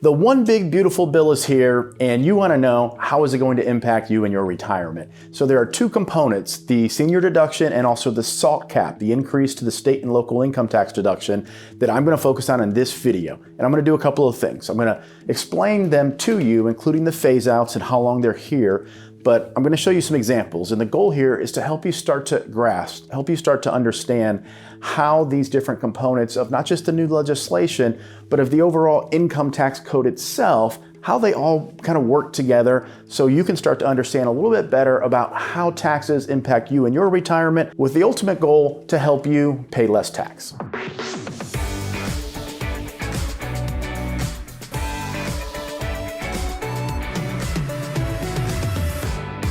The one big beautiful bill is here, and you want to know how is it going to impact you in your retirement. So there are two components, the senior deduction and also the SALT cap, the increase to the state and local income tax deduction, that I'm going to focus on in this video. And I'm going to do a couple of things. I'm going to explain them to you, including the phase outs and how long they're here. But I'm going to show you some examples, and the goal here is to help you start to grasp, help you start to understand how these different components of not just the new legislation, but of the overall income tax code itself, how they all kind of work together so you can start to understand a little bit better about how taxes impact you in your retirement, with the ultimate goal to help you pay less tax.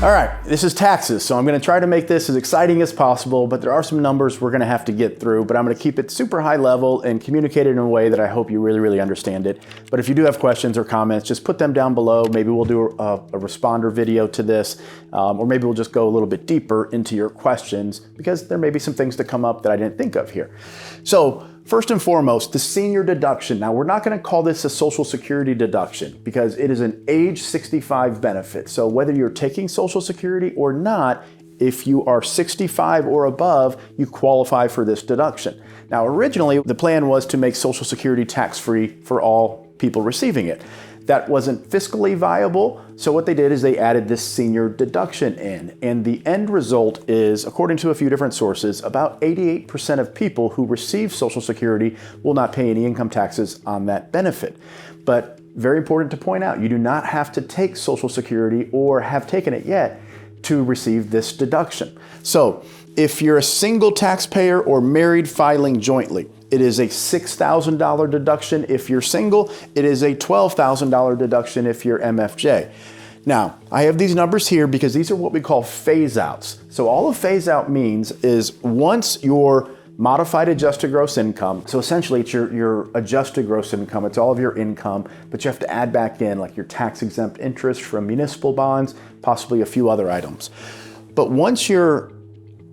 All right, this is taxes, so I'm going to try to make this as exciting as possible, but there are some numbers we're going to have to get through, but I'm going to keep it super high level and communicate it in a way that I hope you really understand it. But if you do have questions or comments, just put them down below. Maybe we'll do a responder video to this, or maybe we'll just go a little bit deeper into your questions, because there may be some things that come up that I didn't think of here. So first and foremost, the senior deduction. Now, we're not going to call this a Social Security deduction because it is an age 65 benefit. So whether you're taking Social Security or not, if you are 65 or above, you qualify for this deduction. Now, originally, the plan was to make Social Security tax-free for all people receiving it. That wasn't fiscally viable, so what they did is they added this senior deduction in, and the end result is, according to a few different sources, about 88% of people who receive Social Security will not pay any income taxes on that benefit. But very important to point out, you do not have to take Social Security or have taken it yet to receive this deduction. So if you're a single taxpayer or married filing jointly, it is a $6,000 deduction if you're single. It is a $12,000 deduction if you're MFJ. Now, I have these numbers here because these are what we call phase outs. So all a phase out means is once your modified adjusted gross income, so essentially it's your adjusted gross income, it's all of your income, but you have to add back in like your tax exempt interest from municipal bonds, possibly a few other items. But once your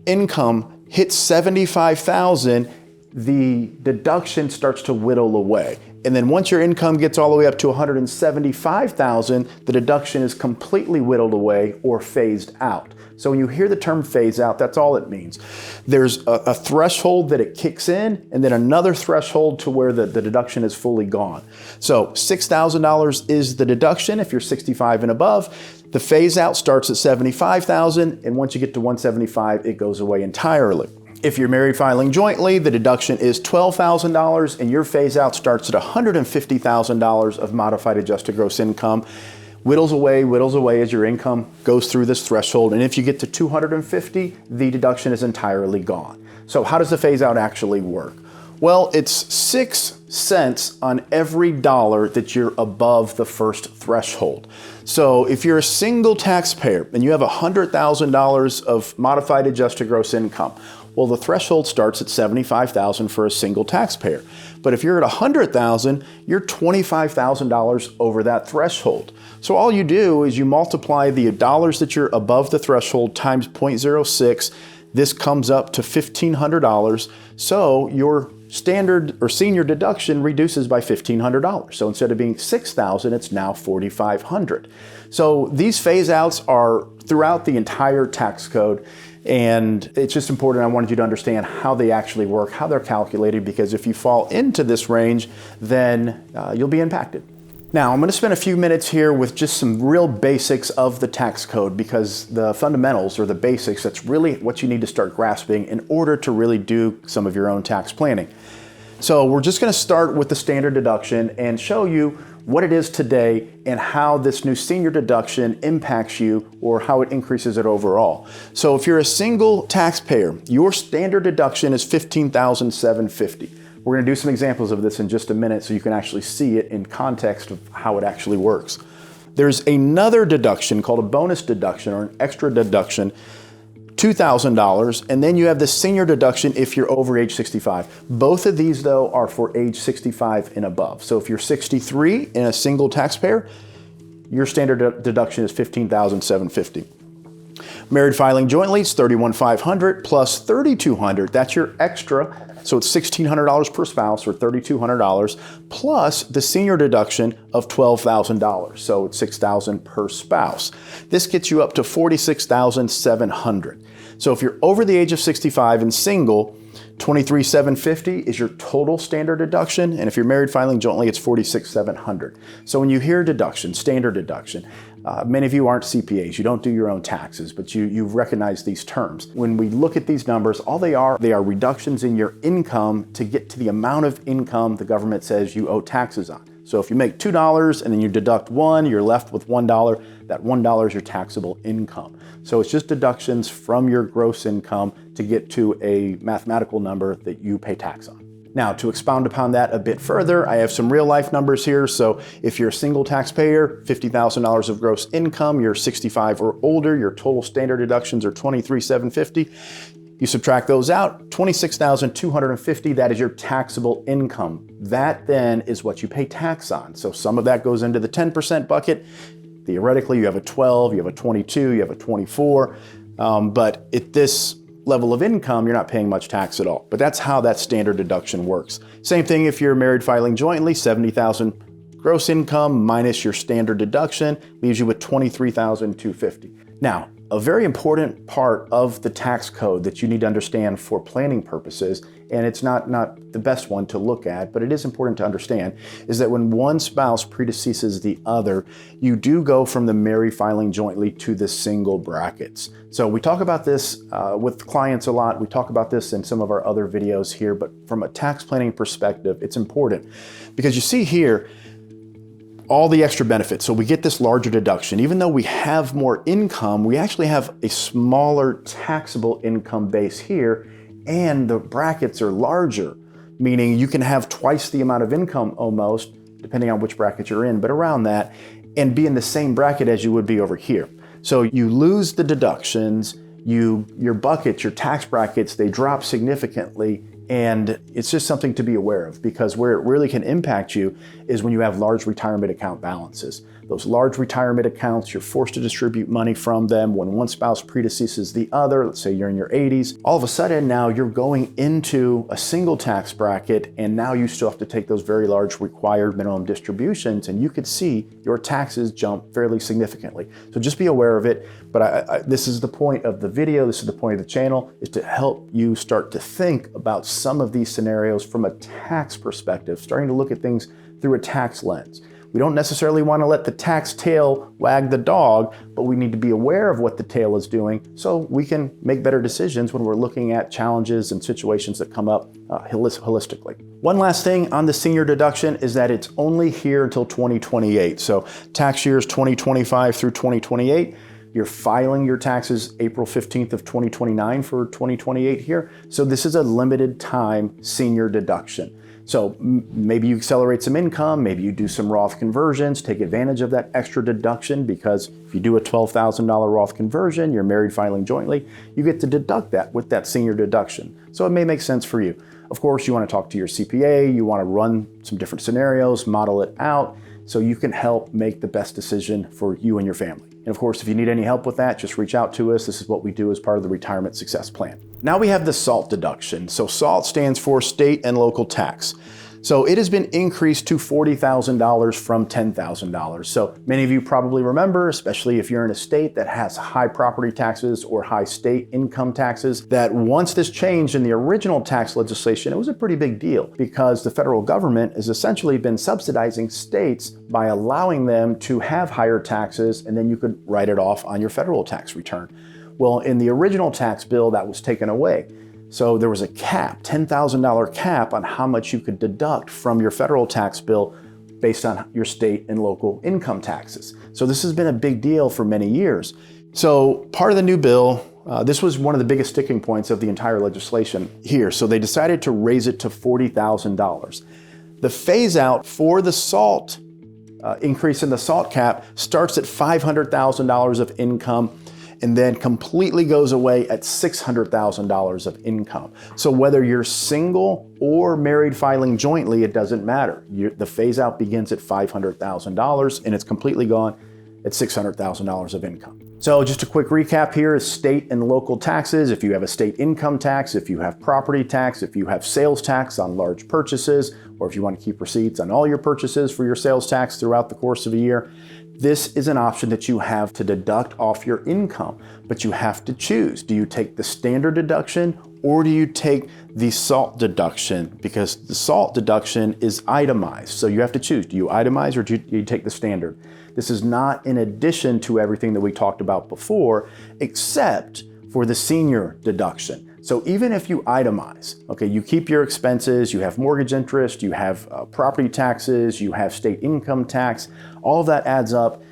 income hits $75,000, the deduction starts to whittle away. And then once your income gets all the way up to $175,000, the deduction is completely whittled away or phased out. So when you hear the term phase out, that's all it means. There's a threshold that it kicks in, and then another threshold to where the deduction is fully gone. So $6,000 is the deduction if you're 65 and above. The phase out starts at $75,000, and once you get to $175,000, it goes away entirely. If you're married filing jointly, the deduction is $12,000 and your phase out starts at $150,000 of modified adjusted gross income. Whittles away as your income goes through this threshold. And if you get to $250,000, the deduction is entirely gone. So how does the phase out actually work? Well, it's 6 cents on every dollar that you're above the first threshold. So if you're a single taxpayer and you have $100,000 of modified adjusted gross income, well, the threshold starts at $75,000 for a single taxpayer. But if you're at $100,000, you're $25,000 over that threshold. So all you do is you multiply the dollars that you're above the threshold times 0.06. This comes up to $1,500. So your standard or senior deduction reduces by $1,500. So instead of being $6,000, it's now $4,500. So these phase outs are throughout the entire tax code. And it's just important, I wanted you to understand how they actually work, how they're calculated, because if you fall into this range, then you'll be impacted. Now, I'm going to spend a few minutes here with just some real basics of the tax code, because the fundamentals or the basics, that's really what you need to start grasping in order to really do some of your own tax planning. So we're just going to start with the standard deduction and show you what it is today and how this new senior deduction impacts you or how it increases it overall. So if you're a single taxpayer, your standard deduction is $15,750. We're going to do some examples of this in just a minute so you can actually see it in context of how it actually works. There's another deduction called a bonus deduction or an extra deduction, $2,000, and then you have the senior deduction if you're over age 65. Both of these, though, are for age 65 and above. So if you're 63 and a single taxpayer, your standard deduction is $15,750. Married filing jointly is $31,500 plus $3,200. That's your extra. So it's $1,600 per spouse, or $3,200, plus the senior deduction of $12,000. So it's $6,000 per spouse. This gets you up to $46,700. So if you're over the age of 65 and single, $23,750 is your total standard deduction, and if you're married filing jointly, it's $46,700. So when you hear deduction, standard deduction, many of you aren't CPAs, you don't do your own taxes, but you recognize these terms. When we look at these numbers, all they are reductions in your income to get to the amount of income the government says you owe taxes on. So if you make $2 and then you deduct $1, you're left with $1. That $1 is your taxable income. So it's just deductions from your gross income to get to a mathematical number that you pay tax on. Now, to expound upon that a bit further, I have some real life numbers here. So if you're a single taxpayer, $50,000 of gross income, you're 65 or older, your total standard deductions are $23,750. You subtract those out, $26,250, that is your taxable income. That then is what you pay tax on. So some of that goes into the 10% bucket. Theoretically, you have a 12, you have a 22, you have a 24, but at this level of income, you're not paying much tax at all. But that's how that standard deduction works. Same thing if you're married filing jointly, $70,000 gross income minus your standard deduction leaves you with $23,250. Now, a very important part of the tax code that you need to understand for planning purposes, and it's not the best one to look at, but it is important to understand, is that when one spouse predeceases the other, you do go from the married filing jointly to the single brackets. So we talk about this with clients a lot. We talk about this in some of our other videos here, but from a tax planning perspective, it's important because you see here, all the extra benefits. So we get this larger deduction. Even though we have more income, we actually have a smaller taxable income base here, and the brackets are larger, meaning you can have twice the amount of income almost, depending on which bracket you're in, but around that, and be in the same bracket as you would be over here. So you lose the deductions, your buckets, your tax brackets, they drop significantly. And it's just something to be aware of, because where it really can impact you is when you have large retirement account balances. Those large retirement accounts, you're forced to distribute money from them. When one spouse predeceases the other, let's say you're in your 80s, all of a sudden now you're going into a single tax bracket, and now you still have to take those very large required minimum distributions, and you could see your taxes jump fairly significantly. So just be aware of it. But this is the point of the video, this is the point of the channel, is to help you start to think about some of these scenarios from a tax perspective, starting to look at things through a tax lens. We don't necessarily want to let the tax tail wag the dog, but we need to be aware of what the tail is doing so we can make better decisions when we're looking at challenges and situations that come up holistically. One last thing on the senior deduction is that it's only here until 2028. So tax years 2025 through 2028. You're filing your taxes April 15th of 2029 for 2028 here. So this is a limited time senior deduction. So maybe you accelerate some income, maybe you do some Roth conversions, take advantage of that extra deduction, because if you do a $12,000 Roth conversion, you're married filing jointly, you get to deduct that with that senior deduction. So it may make sense for you. Of course, you want to talk to your CPA, you want to run some different scenarios, model it out, so you can help make the best decision for you and your family. And of course, if you need any help with that, just reach out to us. This is what we do as part of the Retirement Success Plan. Now we have the SALT deduction. So SALT stands for state and local tax. So it has been increased to $40,000 from $10,000. So many of you probably remember, especially if you're in a state that has high property taxes or high state income taxes, that once this changed in the original tax legislation, it was a pretty big deal, because the federal government has essentially been subsidizing states by allowing them to have higher taxes, and then you could write it off on your federal tax return. Well, in the original tax bill, that was taken away. So there was a cap, $10,000 cap on how much you could deduct from your federal tax bill based on your state and local income taxes. So this has been a big deal for many years. So part of the new bill, this was one of the biggest sticking points of the entire legislation here. So they decided to raise it to $40,000. The phase out for the SALT increase in the SALT cap starts at $500,000 of income, and then completely goes away at $600,000 of income. So whether you're single or married filing jointly, it doesn't matter. The phase out begins at $500,000 and it's completely gone at $600,000 of income. So just a quick recap here is state and local taxes. If you have a state income tax, if you have property tax, if you have sales tax on large purchases, or if you want to keep receipts on all your purchases for your sales tax throughout the course of a year, this is an option that you have to deduct off your income, but you have to choose. Do you take the standard deduction or do you take the SALT deduction? Because the SALT deduction is itemized. So you have to choose. Do you itemize or do you take the standard? This is not in addition to everything that we talked about before, except for the senior deduction. So even if you itemize, okay, you keep your expenses, you have mortgage interest, you have property taxes, you have state income tax, all of that adds up,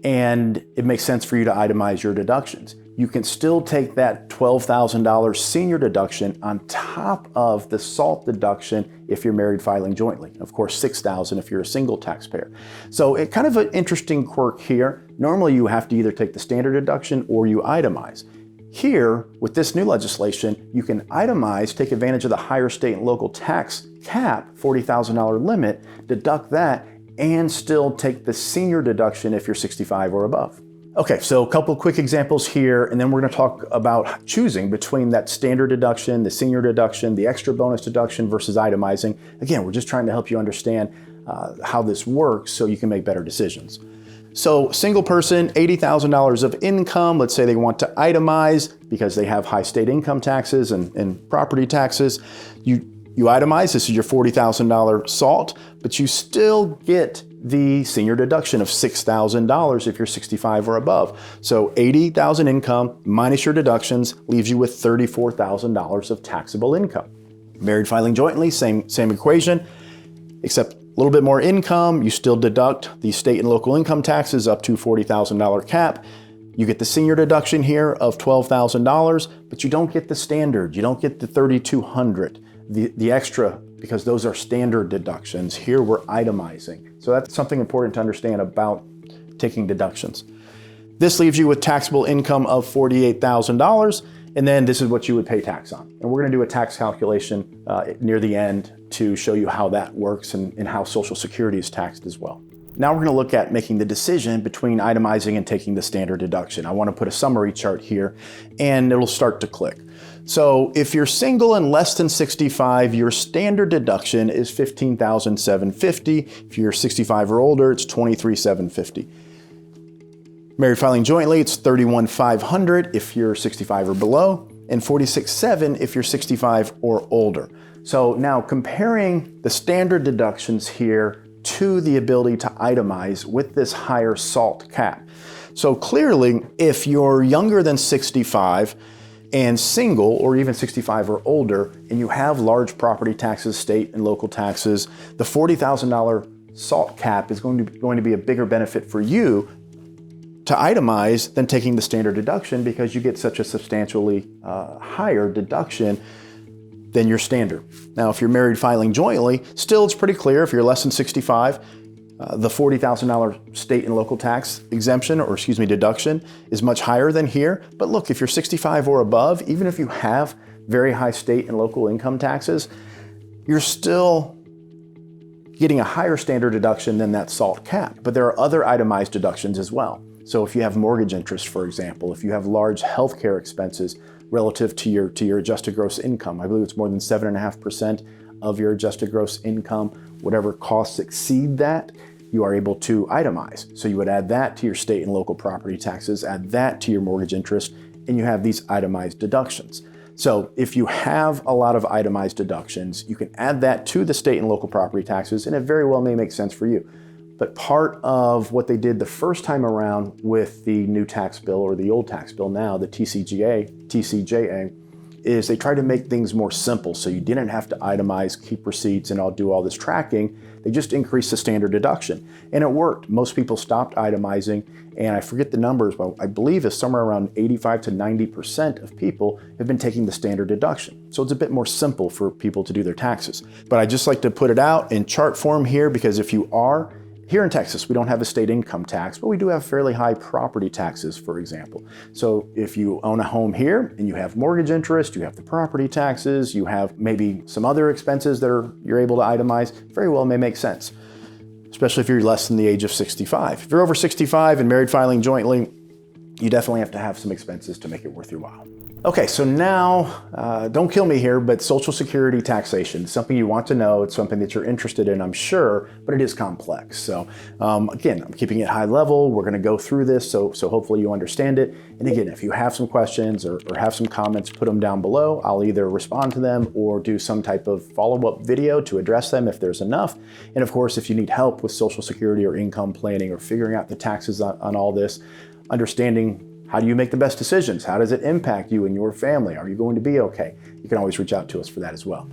and it makes sense for you to itemize your deductions. You can still take that $12,000 senior deduction on top of the SALT deduction if you're married filing jointly. Of course, $6,000 if you're a single taxpayer. So it kind of an interesting quirk here. Normally you have to either take the standard deduction or you itemize. Here, with this new legislation, you can itemize, take advantage of the higher state and local tax cap, $40,000 limit, deduct that, and still take the senior deduction if you're 65 or above. Okay, so a couple quick examples here, and then we're going to talk about choosing between that standard deduction, the senior deduction, the extra bonus deduction versus itemizing. Again, we're just trying to help you understand how this works so you can make better decisions. So single person, $80,000 of income, let's say they want to itemize because they have high state income taxes and property taxes. You itemize, this is your $40,000 SALT, but you still get the senior deduction of $6,000 if you're 65 or above. So $80,000 income minus your deductions leaves you with $34,000 of taxable income. Married filing jointly, same equation, except a little bit more income, you still deduct the state and local income taxes up to $40,000 cap. You get the senior deduction here of $12,000, but you don't get the standard. You don't get the $3,200, the extra, because those are standard deductions. Here we're itemizing. So that's something important to understand about taking deductions. This leaves you with taxable income of $48,000, and then this is what you would pay tax on. And we're gonna do a tax calculation near the end to show you how that works and how Social Security is taxed as well. Now we're gonna look at making the decision between itemizing and taking the standard deduction. I wanna put a summary chart here and it'll start to click. So if you're single and less than 65, your standard deduction is $15,750. If you're 65 or older, it's $23,750. Married filing jointly, it's $31,500 if you're 65 or below, and $46,700 if you're 65 or older. So now comparing the standard deductions here to the ability to itemize with this higher SALT cap. So clearly, if you're younger than 65 and single, or even 65 or older, and you have large property taxes, state and local taxes, the $40,000 SALT cap is going to be a bigger benefit for you to itemize than taking the standard deduction because you get such a substantially higher deduction than your standard. Now, if you're married filing jointly, still it's pretty clear if you're less than 65, the $40,000 state and local tax exemption, or excuse me, deduction is much higher than here. But look, if you're 65 or above, even if you have very high state and local income taxes, you're still getting a higher standard deduction than that SALT cap. But there are other itemized deductions as well. So if you have mortgage interest, for example, if you have large healthcare expenses relative to your adjusted gross income, I believe it's more than 7.5% of your adjusted gross income, whatever costs exceed that, you are able to itemize. So you would add that to your state and local property taxes, add that to your mortgage interest, and you have these itemized deductions. So if you have a lot of itemized deductions, you can add that to the state and local property taxes, and it very well may make sense for you. But part of what they did the first time around with the new tax bill, or the old tax bill now, the TCJA, is they tried to make things more simple. So you didn't have to itemize, keep receipts, and I'll do all this tracking. They just increased the standard deduction. And it worked. Most people stopped itemizing, and I forget the numbers, but I believe it's somewhere around 85 to 90% of people have been taking the standard deduction. So it's a bit more simple for people to do their taxes. But I just like to put it out in chart form here, because if you are, here in Texas, we don't have a state income tax, but we do have fairly high property taxes, for example. So if you own a home here and you have mortgage interest, you have the property taxes, you have maybe some other expenses that you're able to itemize, very well may make sense. especially if you're less than the age of 65. If you're over 65 and married filing jointly, you definitely have to have some expenses to make it worth your while. Okay, so now, don't kill me here, but Social Security taxation, something you want to know, it's something that you're interested in, I'm sure, but it is complex. So again, I'm keeping it high level. We're gonna go through this, so hopefully you understand it. And again, if you have some questions or have some comments, put them down below. I'll either respond to them or do some type of follow-up video to address them if there's enough. And of course, if you need help with Social Security or income planning or figuring out the taxes on all this, understanding how do you make the best decisions? How does it impact you and your family? Are you going to be okay? You can always reach out to us for that as well.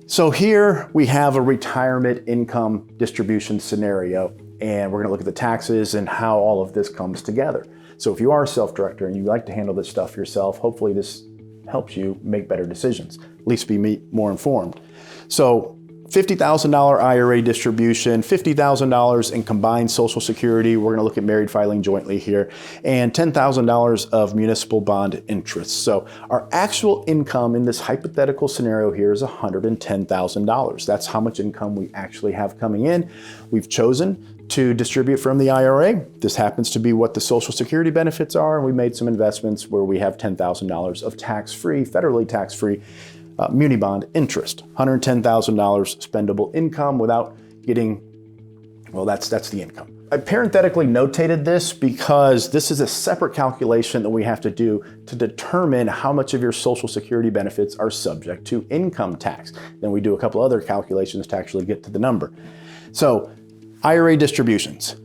So here we have a retirement income distribution scenario, and we're gonna look at the taxes and how all of this comes together. So if you are a self-director and you like to handle this stuff yourself, hopefully this helps you make better decisions, at least be more informed. So $50,000 IRA distribution, $50,000 in combined Social Security. We're gonna look at married filing jointly here, and $10,000 of municipal bond interest. So our actual income in this hypothetical scenario here is $110,000. That's how much income we actually have coming in. We've chosen to distribute from the IRA. This happens to be what the Social Security benefits are, and we made some investments where we have $10,000 of tax-free, federally tax-free muni bond interest, $110,000 spendable income without getting, well, that's the income. I parenthetically notated this because this is a separate calculation that we have to do to determine how much of your Social Security benefits are subject to income tax. Then we do a couple other calculations to actually get to the number. So IRA distributions.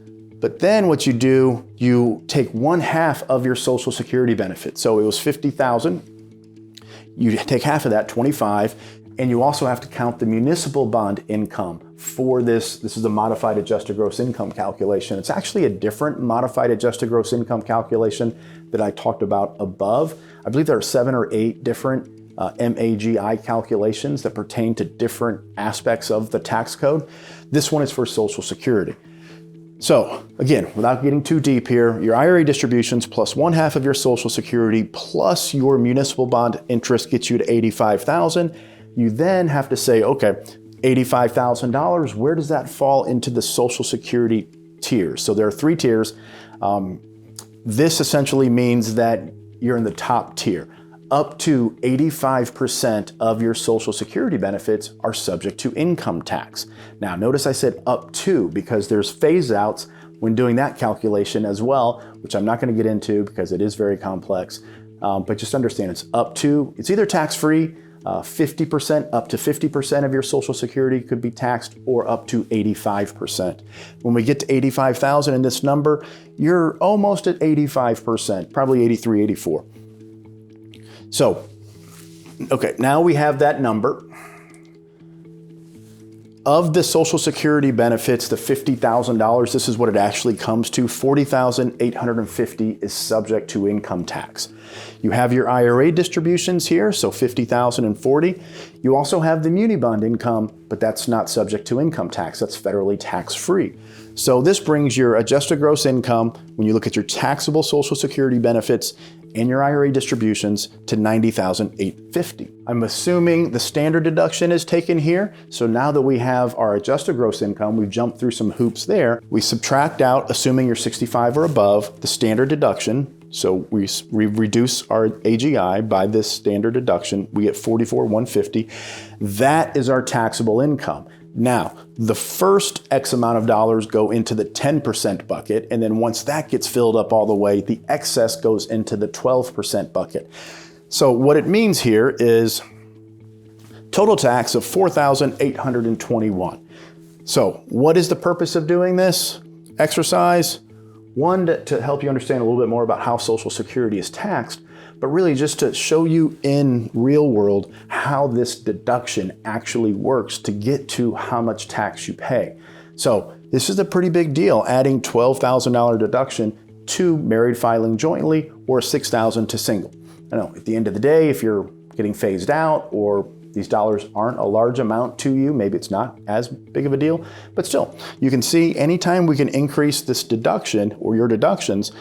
But then what you do, you take 1/2 of your Social Security benefit. So it was $50,000. You take half of that, 25, and you also have to count the municipal bond income for this. This is a modified adjusted gross income calculation. It's actually a different modified adjusted gross income calculation that I talked about above. I believe there are 7 or 8 different MAGI calculations that pertain to different aspects of the tax code. This one is for Social Security. So again, without getting too deep here, your IRA distributions plus 1/2 of your Social Security plus your municipal bond interest gets you to $85,000. You then have to say, okay, $85,000, where does that fall into the Social Security tiers? So there are 3 tiers. This essentially means that you're in the top tier. Up to 85% of your Social Security benefits are subject to income tax. Now, notice I said up to because there's phase outs when doing that calculation as well, which I'm not going to get into because it is very complex. But just understand it's up to, it's either tax-free, 50%, up to 50% of your Social Security could be taxed, or up to 85%. When we get to 85,000 in this number, you're almost at 85%, probably 83, 84. So, okay, now we have that number. Of the Social Security benefits, the $50,000, this is what it actually comes to. $40,850 is subject to income tax. You have your IRA distributions here, so $50,040. You also have the muni bond income, but that's not subject to income tax. That's federally tax-free. So this brings your adjusted gross income, when you look at your taxable Social Security benefits and your IRA distributions, to $90,850. I'm assuming the standard deduction is taken here. So now that we have our adjusted gross income, we've jumped through some hoops there. We subtract out, assuming you're 65 or above, the standard deduction. So we reduce our AGI by this standard deduction. We get $44,150. That is our taxable income. Now, the first X amount of dollars go into the 10% bucket, and then once that gets filled up all the way, the excess goes into the 12% bucket. So what it means here is total tax of $4,821. So what is the purpose of doing this exercise? One, to help you understand a little bit more about how Social Security is taxed, but really just to show you in real world how this deduction actually works to get to how much tax you pay. So this is a pretty big deal, adding $12,000 deduction to married filing jointly or $6,000 to single. I know at the end of the day, if you're getting phased out or these dollars aren't a large amount to you, maybe it's not as big of a deal, but still, you can see anytime we can increase this deduction or your deductions,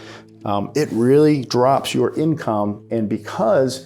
it really drops your income. And because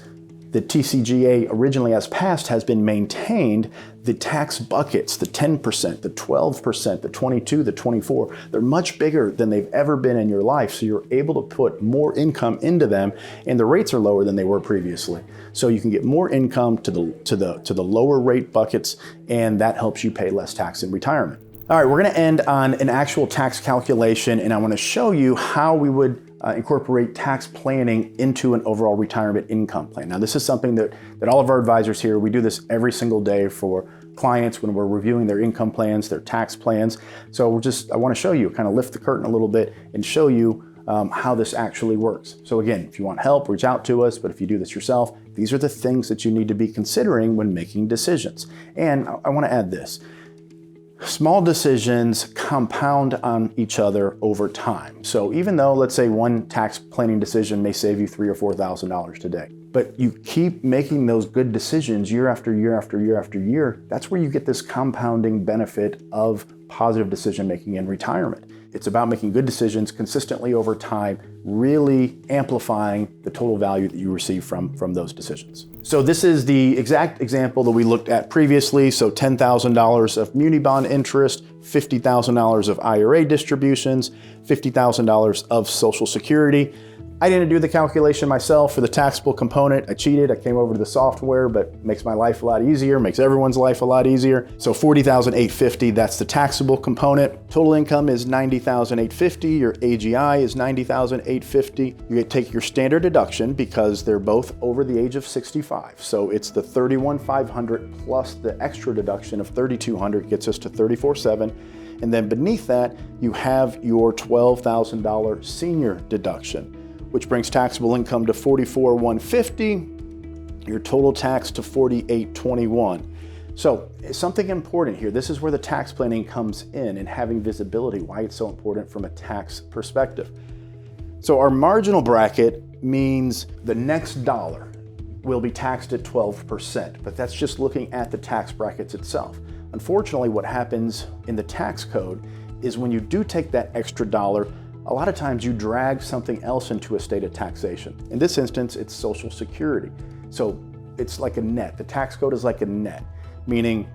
the TCJA originally as passed has been maintained, the tax buckets, the 10%, the 12%, the 22, the 24, they're much bigger than they've ever been in your life. So you're able to put more income into them, and the rates are lower than they were previously. So you can get more income to the lower rate buckets, and that helps you pay less tax in retirement. All right, we're gonna end on an actual tax calculation, and I wanna show you how we would incorporate tax planning into an overall retirement income plan. Now, this is something that all of our advisors here, we do this every single day for clients when we're reviewing their income plans, their tax plans. So I wanna show you, kind of lift the curtain a little bit and show you how this actually works. So again, if you want help, reach out to us, but if you do this yourself, these are the things that you need to be considering when making decisions. And I wanna add this. Small decisions compound on each other over time. So even though, let's say, one tax planning decision may save you $3,000 or $4,000 today, but you keep making those good decisions year after year after year after year, that's where you get this compounding benefit of positive decision making in retirement. It's about making good decisions consistently over time, really amplifying the total value that you receive from those decisions. So this is the exact example that we looked at previously. So $10,000 of muni bond interest, $50,000 of IRA distributions, $50,000 of Social Security. I didn't do the calculation myself for the taxable component. I cheated, I came over to the software, but makes my life a lot easier, makes everyone's life a lot easier. So $40,850, that's the taxable component. Total income is $90,850, your AGI is $90,850. You take your standard deduction because they're both over the age of 65. So it's the $31,500 plus the extra deduction of $3,200 gets us to $34,700. And then beneath that, you have your $12,000 senior deduction, which brings taxable income to $44,150, your total tax to $48,221. So something important here, this is where the tax planning comes in and having visibility, why it's so important from a tax perspective. So our marginal bracket means the next dollar will be taxed at 12%, but that's just looking at the tax brackets itself. Unfortunately, what happens in the tax code is when you do take that extra dollar, a lot of times you drag something else into a state of taxation. In this instance, it's Social Security. So it's like a net. The tax code is like a net, meaning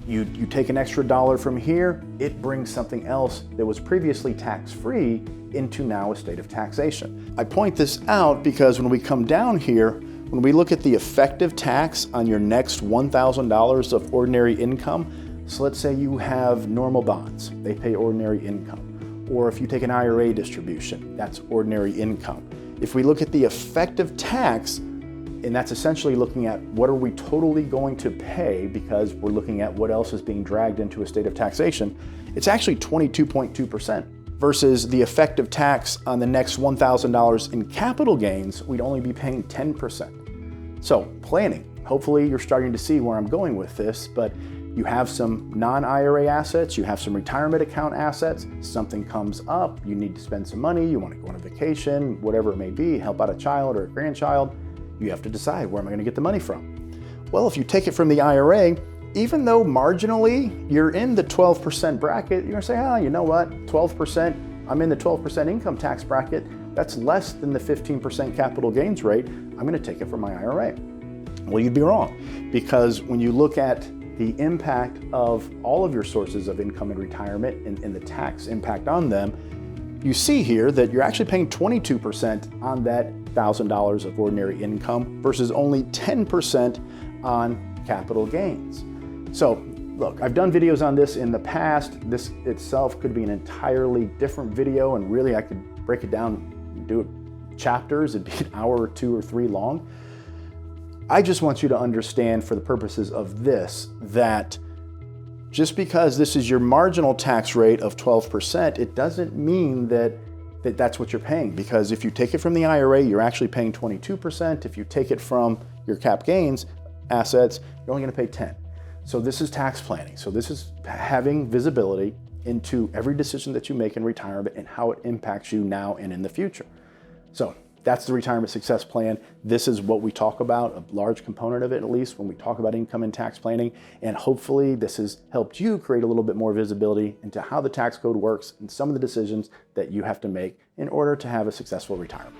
you take an extra dollar from here, it brings something else that was previously tax-free into now a state of taxation. I point this out because when we come down here, when we look at the effective tax on your next $1,000 of ordinary income, so let's say you have normal bonds, they pay ordinary income. Or if you take an IRA distribution, that's ordinary income. If we look at the effective tax, and that's essentially looking at what are we totally going to pay because we're looking at what else is being dragged into a state of taxation, it's actually 22.2% versus the effective tax on the next $1,000 in capital gains, we'd only be paying 10%. So planning, hopefully you're starting to see where I'm going with this, but you have some non-IRA assets, you have some retirement account assets, something comes up, you need to spend some money, you want to go on a vacation, whatever it may be, help out a child or a grandchild, you have to decide, where am I going to get the money from? Well, if you take it from the IRA, even though marginally you're in the 12% bracket, you're going to say, you know what, 12%, I'm in the 12% income tax bracket, that's less than the 15% capital gains rate, I'm going to take it from my IRA. Well, you'd be wrong, because when you look at the impact of all of your sources of income in retirement and the tax impact on them, you see here that you're actually paying 22% on that $1,000 of ordinary income versus only 10% on capital gains. So look, I've done videos on this in the past. This itself could be an entirely different video, and really I could break it down and do it chapters. It'd be an hour or 2 or 3 long. I just want you to understand for the purposes of this, that just because this is your marginal tax rate of 12%, it doesn't mean that that's what you're paying. Because if you take it from the IRA, you're actually paying 22%. If you take it from your cap gains assets, you're only gonna pay 10. So this is tax planning. So this is having visibility into every decision that you make in retirement and how it impacts you now and in the future. So that's the retirement success plan. This is what we talk about, a large component of it at least, when we talk about income and tax planning. And hopefully this has helped you create a little bit more visibility into how the tax code works and some of the decisions that you have to make in order to have a successful retirement.